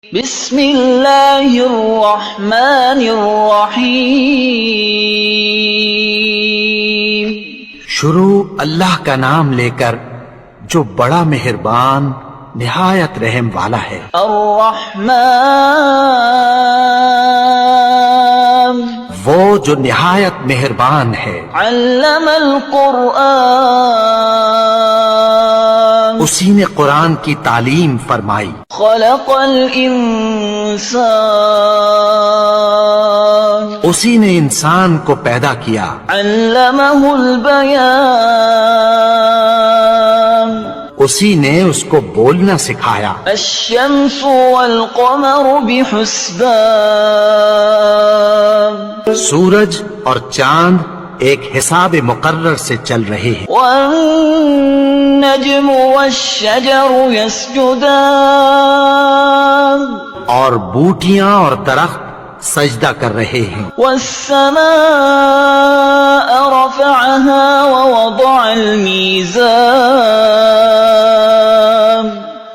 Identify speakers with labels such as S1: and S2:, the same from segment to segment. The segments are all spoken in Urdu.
S1: بسم اللہ الرحمن الرحیم۔
S2: شروع اللہ کا نام لے کر جو بڑا مہربان نہایت رحم والا ہے۔
S1: الرحمن
S2: وہ جو نہایت مہربان ہے۔
S1: علم القرآن
S2: اسی نے قرآن کی تعلیم فرمائی۔
S1: خلق الانسان
S2: اسی نے انسان کو پیدا کیا۔
S1: علمہ البیان
S2: اسی نے اس کو بولنا سکھایا۔
S1: الشمس والقمر بحسبان
S2: سورج اور چاند ایک حساب مقرر سے چل رہے ہیں۔
S1: والنجم والشجر يسجدان
S2: اور بوٹیاں اور درخت سجدہ کر رہے ہیں۔
S1: والسماء رفعها ووضع الميزان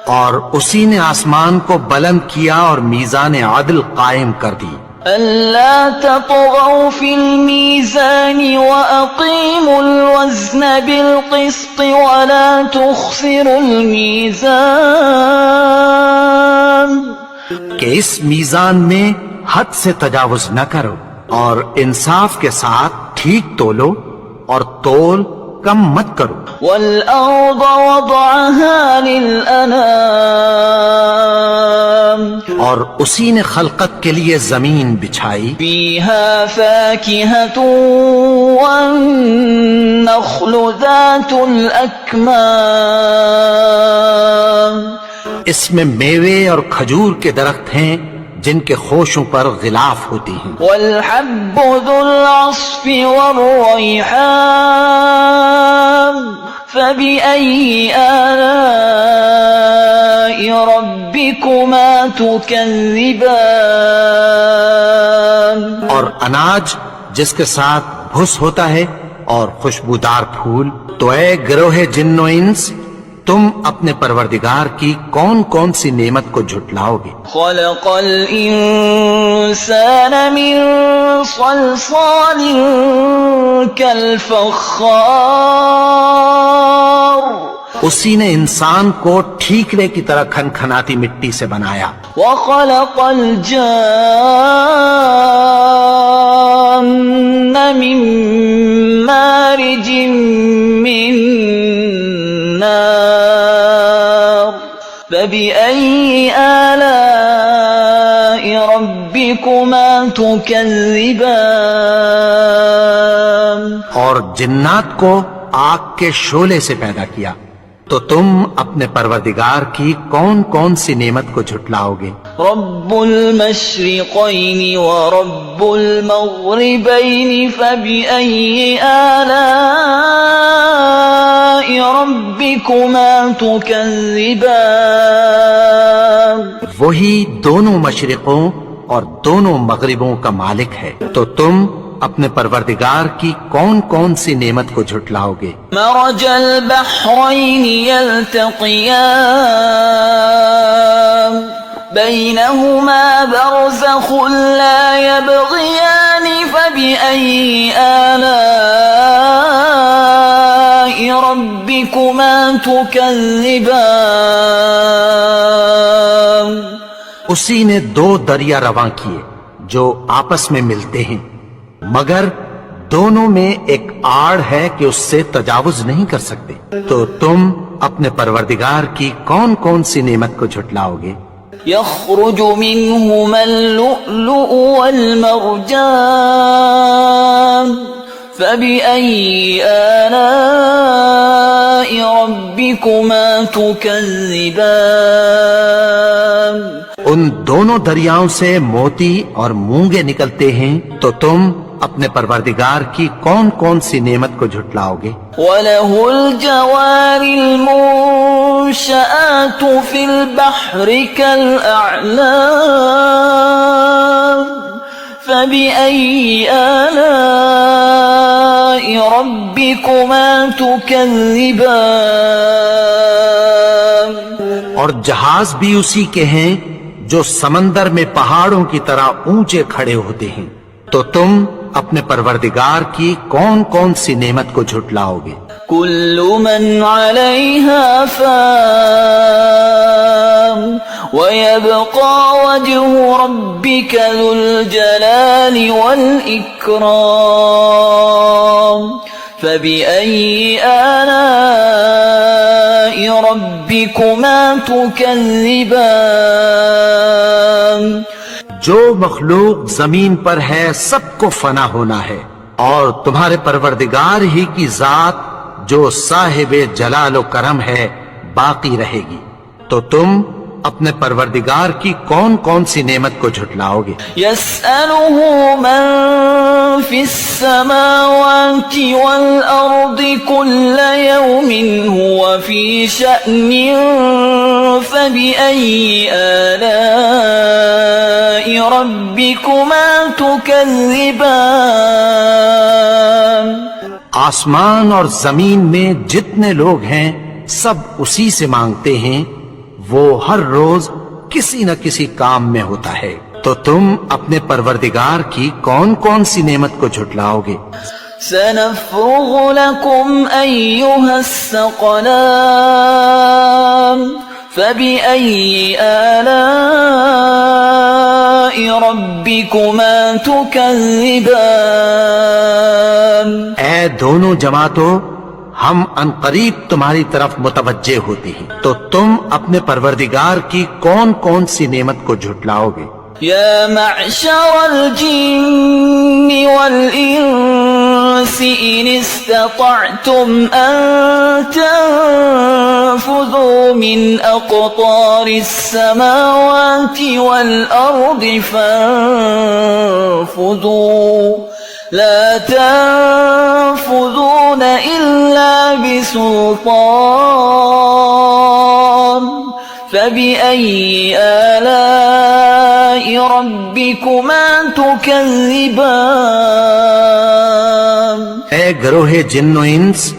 S2: اور اسی نے آسمان کو بلند کیا اور میزان عدل قائم کر دی۔
S1: ألا تطغوا في الميزان وأقيموا الوزن بالقسط ولا تخسروا الميزان
S2: کہ اس میزان میں حد سے تجاوز نہ کرو اور انصاف کے ساتھ ٹھیک تولو اور تول کم مت کرو۔
S1: والأرض وضعها للأنام
S2: اور اسی نے خلقت کے لیے زمین بچھائی۔
S1: فيها فاكهة والنخل ذات الأكمام
S2: اس میں میوے اور کھجور کے درخت ہیں جن کے خوشوں پر غلاف ہوتی ہیں۔
S1: والحب ذو العصف والريحان فبأي آلاء ربكما تكذبان
S2: اور اناج جس کے ساتھ بھس ہوتا ہے اور خوشبودار پھول۔ تو اے گروہ جن و انس، تم اپنے پروردگار کی کون کون سی نعمت کو جھٹلاؤ گے؟
S1: خلق الإنسان من صلصال كالفخار
S2: اسی نے انسان کو ٹھیکرے کی طرح کھنکھناتی مٹی سے بنایا۔
S1: وخلق الجان من مارج من نار فبأي آلاء ربكما تكذبان
S2: اور جنات کو آگ کے شعلے سے پیدا کیا، تو تم اپنے پروردگار کی کون کون سی نعمت کو جھٹلاؤ گے؟
S1: رب المشرقين ورب المغربين فبأي آلاء ربكما تكذبان
S2: وہی دونوں مشرقوں اور دونوں مغربوں کا مالک ہے، تو تم اپنے پروردگار کی کون کون سی نعمت کو جھٹلاؤ گے؟
S1: مرج البحرين يلتقيان بينهما برزخ لا يبغيان فبأي آلاء ربكما تكذبان
S2: اسی نے دو دریا رواں کیے جو آپس میں ملتے ہیں، مگر دونوں میں ایک آڑ ہے کہ اس سے تجاوز نہیں کر سکتے، تو تم اپنے پروردگار کی کون کون سی نعمت کو جھٹلاؤ گے؟
S1: يخرج منهما اللؤلؤ والمرجان فبأي آلاء ربكما تكذبان
S2: ان دونوں دریاؤں سے موتی اور مونگے نکلتے ہیں، تو تم اپنے پروردگار کی کون کون سی نعمت کو جھٹلاؤ گے؟
S1: وَلَهُ الْجَوَارِ الْمُنشَآتُ فِي الْبَحْرِ كَالْأَعْلَامِ فَبِأَيِّ آلَاءِ رَبِّكُمَا تُكَذِّبَانِ
S2: اور جہاز بھی اسی کے ہیں جو سمندر میں پہاڑوں کی طرح اونچے کھڑے ہوتے ہیں، تو تم اپنے پروردگار کی کون کون سی نعمت کو جھٹلاؤ گے؟
S1: كل من عليها فان ويبقى وجه ربك ذو الجلال والإكرام فبأي آلاء ربكما تكذبان؟
S2: جو مخلوق زمین پر ہے سب کو فنا ہونا ہے، اور تمہارے پروردگار ہی کی ذات جو صاحب جلال و کرم ہے باقی رہے گی، تو تم اپنے پروردگار کی کون کون سی نعمت کو جھٹلاؤ گے؟
S1: يسأله من في السماوات والأرض كل يوم هو في شأن فبأي آلاء ربكما تكذبان؟
S2: آسمان اور زمین میں جتنے لوگ ہیں سب اسی سے مانگتے ہیں، وہ ہر روز کسی نہ کسی کام میں ہوتا ہے، تو تم اپنے پروردگار کی کون کون سی نعمت کو جھٹلاؤ گے؟
S1: سنفرغ لكم أيها الثقلان فبأي آلاء ربكما تكذبان؟
S2: اے دونوں جماعتوں، ہم عنقریب تمہاری طرف متوجہ ہوتے ہیں، تو تم اپنے پروردگار کی کون کون سی نعمت کو جھٹلاؤ گے؟
S1: يا معشر الجن والإنس إن استطعتم أن تنفذوا من أقطار السماوات والأرض فانفذوا لا تنفذون إلا بسلطان فبأي آلاء ربكما تكذبان؟
S2: اے گروہ جن و انس،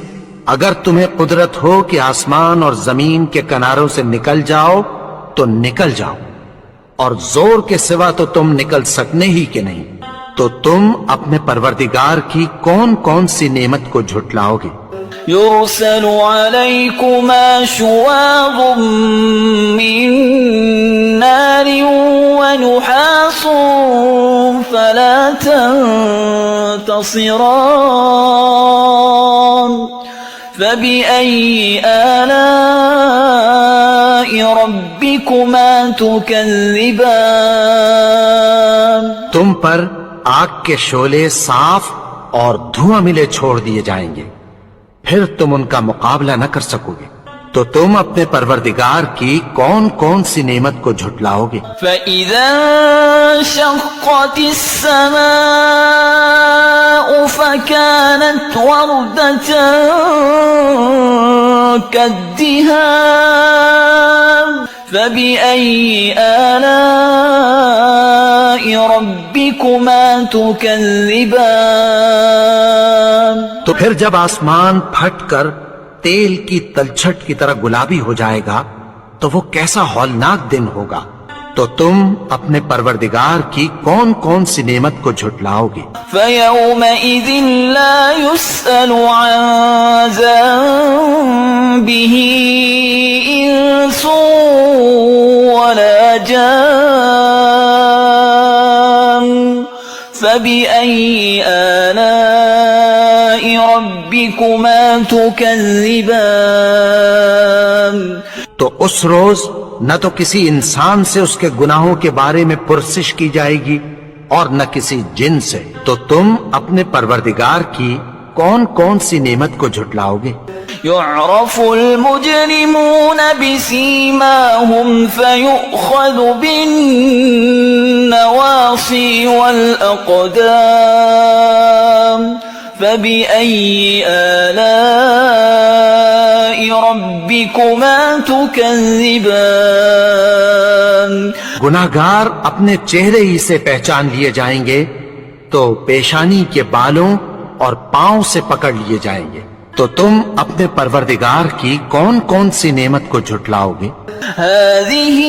S2: اگر تمہیں قدرت ہو کہ آسمان اور زمین کے کناروں سے نکل جاؤ تو نکل جاؤ، اور زور کے سوا تو تم نکل سکنے ہی کہ نہیں، تو تم اپنے پروردگار کی کون کون سی نعمت کو جھٹلاؤ گے؟
S1: يرسل عليكما شواظ من نار ونحاس فلا تنتصران فبأي آلاء ربكما تكذبان؟
S2: تم پر آگ کے شعلے صاف اور دھواں ملے چھوڑ دیے جائیں گے، پھر تم ان کا مقابلہ نہ کر سکو گے، تو تم اپنے پروردگار کی کون کون سی نعمت کو جھٹلاؤ گے؟
S1: فَإِذَا انشَقَّتِ السَّمَاءُ فَكَانَتْ وَرْدَةً كَالدِّهَانِ فَبِأَيِّ آلَاءِ رَبِّكُمَا تُكَذِّبَانِ؟
S2: تو پھر جب آسمان پھٹ کر تیل کی تلچھٹ کی طرح گلابی ہو جائے گا تو وہ کیسا ہولناک دن ہوگا، تو تم اپنے پروردگار کی کون کون سی نعمت کو جھٹلاؤ گے؟
S1: فَيَوْمَئِذٍ لَا يُسْأَلُ عَنْ ذَنبِهِ إِنسٌ وَلَا جَانٌ فَبِأَيِّ آلَاءِ رَبِّكُمَا تُكَذِّبَانِ؟
S2: تو اس روز نہ تو کسی انسان سے اس کے گناہوں کے بارے میں پرسش کی جائے گی اور نہ کسی جن سے، تو تم اپنے پروردگار کی کون کون سی نعمت کو جھٹلاؤ گے؟
S1: يعرف المجرمون بسيماهم فيؤخذ بالنواصي والأقدام فبأي آلاء ربكما تكذبان؟
S2: گناہگار اپنے چہرے ہی سے پہچان لیے جائیں گے، تو پیشانی کے بالوں اور پاؤں سے پکڑ لیے جائیں گے، تو تم اپنے پروردگار کی کون کون سی نعمت کو جھٹلاؤ گے؟
S1: هذه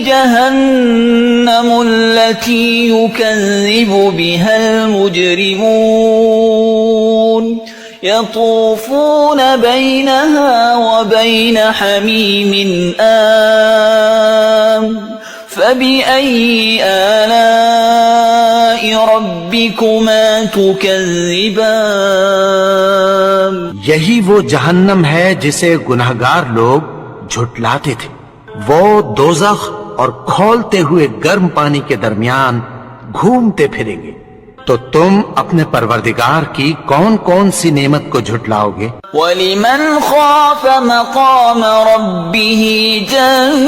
S1: جهنم التي يكذب بها المجرمون يطوفون بينها وبين حميم آن فبأي آلاء ربكما تكذبان
S2: یہی وہ جہنم ہے جسے گنہگار لوگ جھٹلاتے تھے. وہ دوزخ اور کھولتے ہوئے گرم پانی کے درمیان گھومتے پھریں گے. تو تم اپنے پروردگار کی کون کون سی نعمت کو جھٹلاؤ گے؟
S1: وَلِمَنْ خَافَ مَقَامَ رَبِّهِ جَنَّتَانِ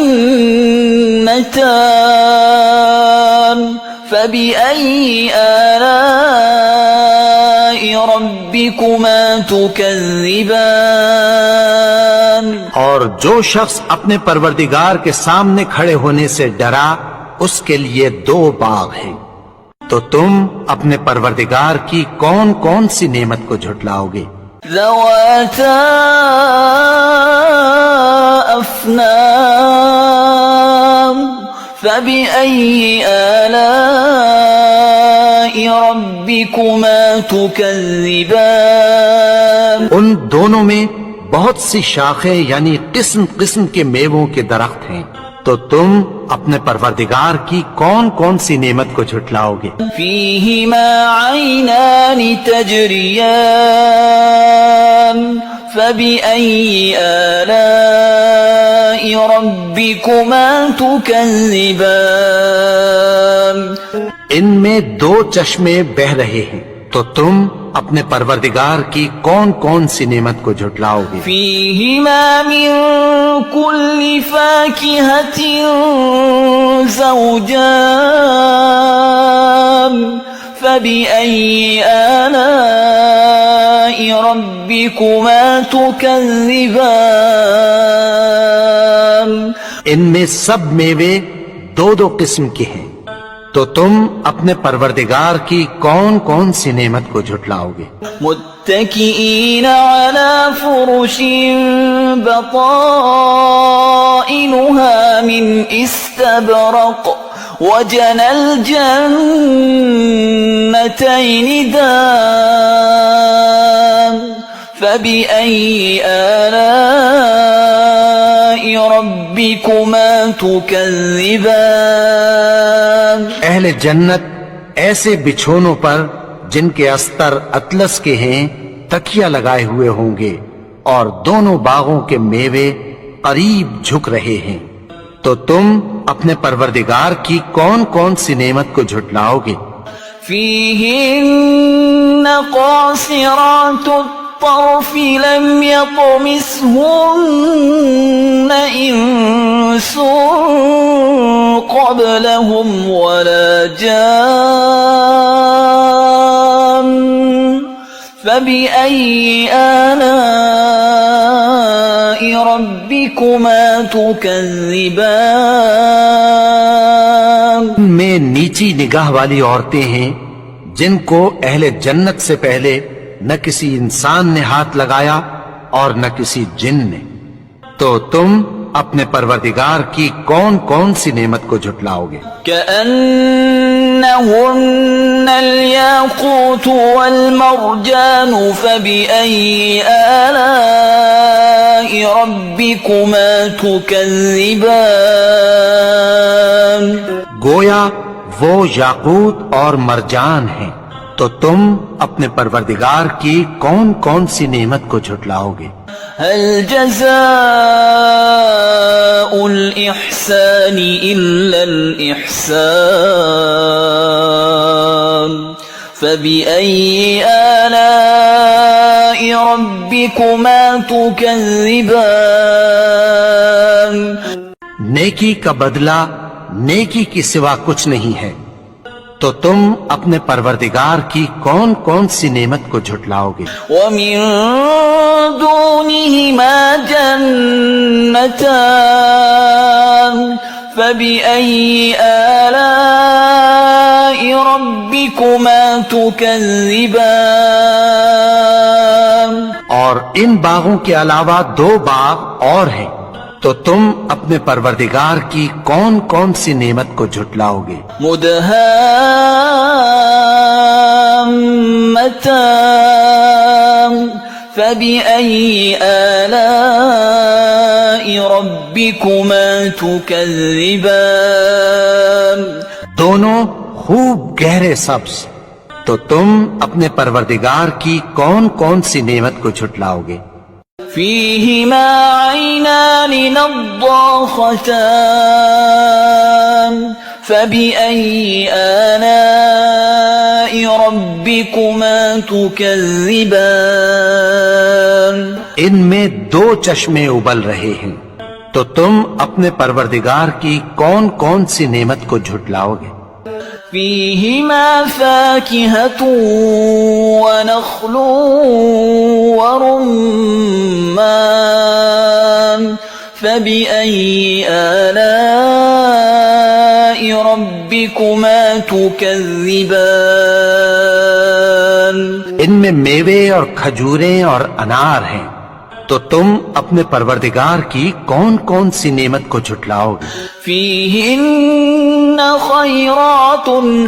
S1: فَبِأَيِّ آلَاءِ رَبِّكُمَا تُكَذِّبَانِ.
S2: اور جو شخص اپنے پروردگار کے سامنے کھڑے ہونے سے ڈرا اس کے لیے 2 باغ ہیں. تو تم اپنے پروردگار کی کون کون سی نعمت کو جھٹلاؤ گے؟
S1: ذواتا افنان فبأي آلاء ربكما تكذبان.
S2: ان دونوں میں بہت سی شاخیں یعنی قسم قسم کے میووں کے درخت ہیں. تو تم اپنے پروردگار کی کون کون سی نعمت کو جھٹلاؤ گے؟
S1: فیہما عینان تجریان فبأي آلاء ربكما تكذبان.
S2: ان میں 2 چشمے بہ رہے ہیں. تو تم اپنے پروردگار کی کون کون سی نعمت کو جھٹلاؤ گے؟
S1: فیہما من کل فاکہۃ زوجان فبأي آلاء ربكما تكذبان.
S2: ان میں سب میوے 2 قسم کے ہیں. تو تم اپنے پروردگار کی کون کون سی نعمت کو جھٹلاؤ گے؟
S1: متکئین علی فرش بطائنها من استبرق وجنى الجنتين دان فبأي آلاء ربكما تكذبان.
S2: اہل جنت ایسے بچھونوں پر جن کے استر اطلس کے ہیں تکیہ لگائے ہوئے ہوں گے اور دونوں باغوں کے میوے قریب جھک رہے ہیں. تو تم اپنے پروردگار کی کون کون سی نعمت کو جھٹلاؤ گے؟
S1: فیہن قاصرات الطرف لم يطمثهن انس قبلهم ولا جان فبأي آلاء ربكما تكذبان.
S2: میں نیچی نگاہ والی عورتیں ہیں جن کو اہل جنت سے پہلے نہ کسی انسان نے ہاتھ لگایا اور نہ کسی جن نے. تو تم اپنے پروردگار کی کون کون سی نعمت کو جھٹلاؤ گے؟
S1: كأنهن الياقوت والمرجان فبأي آلاء ربكما تكذبان.
S2: گویا وہ یاقوت اور مرجان ہیں. تو تم اپنے پروردگار کی کون کون سی نعمت کو جھٹلاؤ گے؟
S1: هل جزاء الإحسان إلا الإحسان فبأي آلاء ربكما تكذبان.
S2: نیکی کا بدلہ نیکی کی سوا کچھ نہیں ہے. تو تم اپنے پروردگار کی کون کون سی نعمت کو جھٹلاؤ گے؟
S1: وَمِن دُونِهِمَا جَنَّتَانِ فَبِأَيِّ آلَاءِ رَبِّكُمَا تُكَذِّبَانِ.
S2: اور ان باغوں کے علاوہ 2 باغ اور ہیں. تو تم اپنے پروردگار کی کون کون سی نعمت کو جھٹلاؤ گے؟
S1: مدهامتان فبأي آلاء ربكما تكذبان
S2: دونوں خوب گہرے سبز، تو تم اپنے پروردگار کی کون کون سی نعمت کو جھٹلاؤ گے؟
S1: فيهما عينان نضاختان فبأي آلاء ربكما تكذبان
S2: ان میں دو چشمے ابل رہے ہیں، تو تم اپنے پروردگار کی کون کون سی نعمت کو جھٹلاؤ گے؟
S1: فيهما فاكهة ونخل ورمان فبأي آلاء ربكما تكذبان
S2: ان میں میوے اور کھجوریں اور انار ہیں، تو تم اپنے پروردگار کی کون کون سی نعمت کو جھٹلاؤ گے؟
S1: فيهن خيرات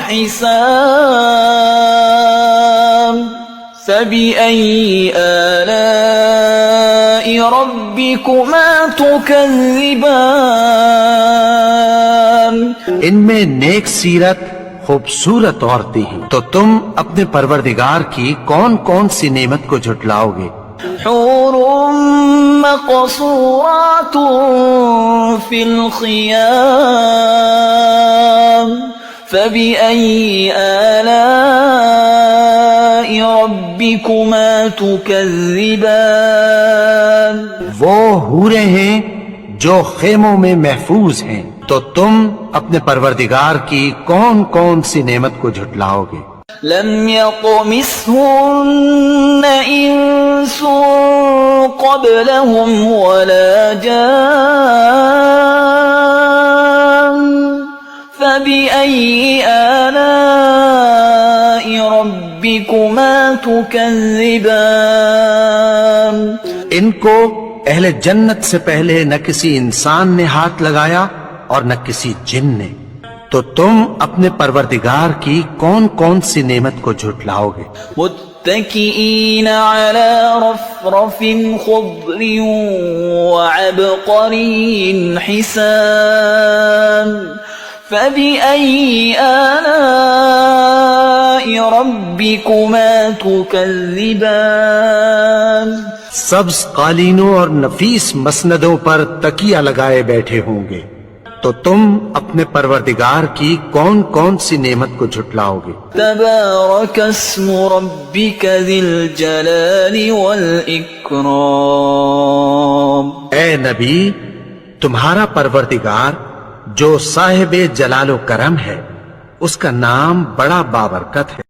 S1: حسان فبأي آلاء ربكما تكذبان
S2: ان میں نیک سیرت خوبصورت عورتیں ہیں، تو تم اپنے پروردگار کی کون کون سی نعمت کو جھٹلاؤ گے؟
S1: حور مقصورات في الخيام فبأي آلاء ربكما تكذبان
S2: وہ حوریں ہیں جو خیموں میں محفوظ ہیں، تو تم اپنے پروردگار کی کون کون سی نعمت کو جھٹلاؤ گے؟
S1: لم يطمثهن إنس قبلهم ولا جان فبأي آلاء ربكما تكذبان
S2: ان کو اہل جنت سے پہلے نہ کسی انسان نے ہاتھ لگایا اور نہ کسی جن نے، تو تم اپنے پروردگار کی کون کون سی نعمت کو جھٹلاؤ گے؟
S1: متكئين على رفرف خضر وعبقري حسان فبأي آلاء ربكما تكذبان
S2: سبز قالینوں اور نفیس مسندوں پر تکیہ لگائے بیٹھے ہوں گے، تو تم اپنے پروردگار کی کون کون سی نعمت کو جھٹلاؤ گے؟
S1: تبارك اسم ربك ذي الجلال والإكرام
S2: اے نبی، تمہارا پروردگار جو صاحب جلال و کرم ہے، اس کا نام بڑا بابرکت ہے۔